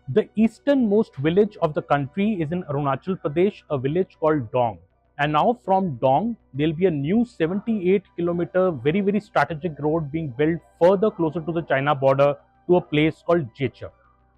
The easternmost village of the country is in Arunachal Pradesh, a village called Dong. And now from Dong, there'll be a new 78-kilometer, very strategic road being built further closer to the China border to a place called Jecha.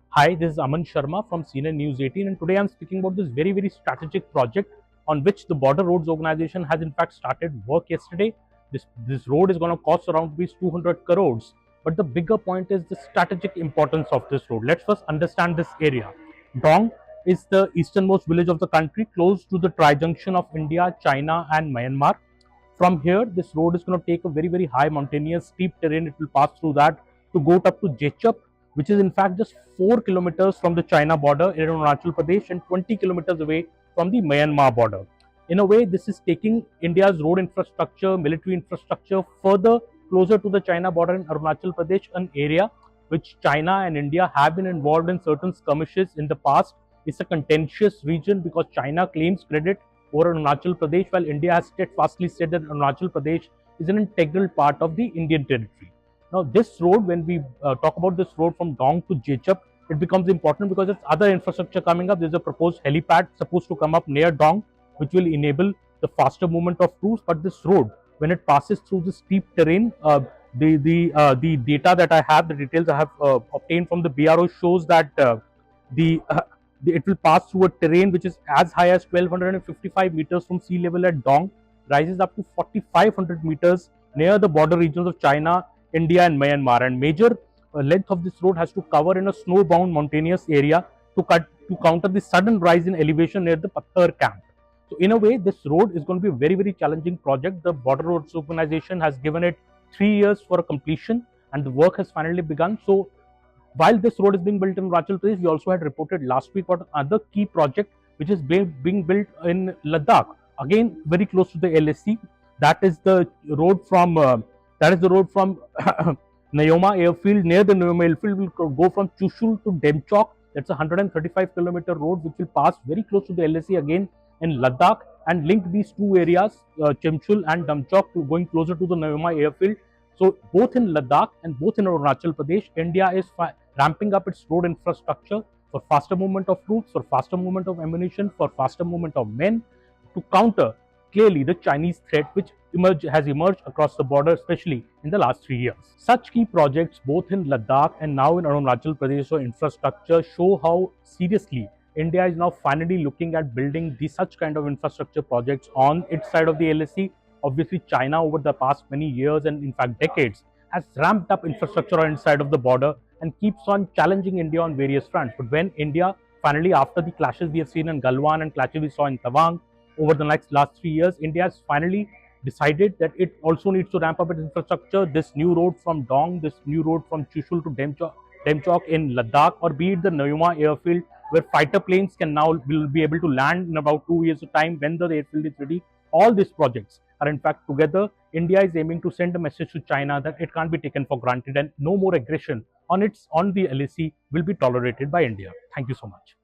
Hi, this is Aman Sharma from CNN News 18, and today I'm speaking about this very strategic project on which the Border Roads Organization has in fact started work yesterday. This road is going to cost around 200 crores. But the bigger point is the strategic importance of this road. Let's first understand this area. Dong is the easternmost village of the country, close to the tri-junction of India, China, and Myanmar. From here, this road is going to take a very high mountainous steep terrain. It will pass through that to go up to Jechup, which is in fact just 4 kilometers from the China border in Arunachal Pradesh and 20 kilometers away from the Myanmar border. In a way, this is taking India's road infrastructure, military infrastructure further closer to the China border in Arunachal Pradesh, an area which China and India have been involved in certain skirmishes in the past. It's a contentious region because China claims credit over Arunachal Pradesh, while India has steadfastly said that Arunachal Pradesh is an integral part of the Indian territory. Now, this road, when we talk about this road from Dong to Jechup, it becomes important because there's other infrastructure coming up. There's a proposed helipad supposed to come up near Dong, which will enable the faster movement of troops. But this road, when it passes through the steep terrain, the data that I have, the details I have obtained from the BRO shows that it will pass through a terrain which is as high as 1255 meters from sea level at Dong, rises up to 4500 meters near the border regions of China, India, and Myanmar. And major length of this road has to cover in a snowbound mountainous area to counter the sudden rise in elevation near the Pathar camp. So in a way, this road is going to be a very challenging project. The Border Roads Organization has given it 3 years for a completion, and the work has finally begun. So while this road is being built in Arunachal Pradesh, we also had reported last week about another key project which is being built in Ladakh, again very close to the LAC. That is the road from Nyoma airfield. Near the Nyoma airfield will go from Chushul to Demchok. That's a 135-kilometer road which will pass very close to the LAC again in Ladakh and link these two areas, Chimchul and Damchok, to going closer to the Nyoma airfield. So both in Ladakh and both in Arunachal Pradesh, India is ramping up its road infrastructure for faster movement of troops, for faster movement of ammunition, for faster movement of men, to counter clearly the Chinese threat which has emerged across the border, especially in the last 3 years. Such key projects both in Ladakh and now in Arunachal Pradesh for infrastructure show how seriously India is now finally looking at building such kind of infrastructure projects on its side of the LAC. Obviously, China over the past many years and in fact decades has ramped up infrastructure on its side of the border and keeps on challenging India on various fronts. But when India finally, after the clashes we have seen in Galwan and clashes we saw in Tawang over the last 3 years, India has finally decided that it also needs to ramp up its infrastructure. This new road from Dong, this new road from Chushul to Demchok in Ladakh, or be it the Nyoma airfield, where fighter planes will be able to land in about 2 years of time when the airfield is ready. All these projects are in fact together. India is aiming to send a message to China that it can't be taken for granted and no more aggression on the LAC will be tolerated by India. Thank you so much.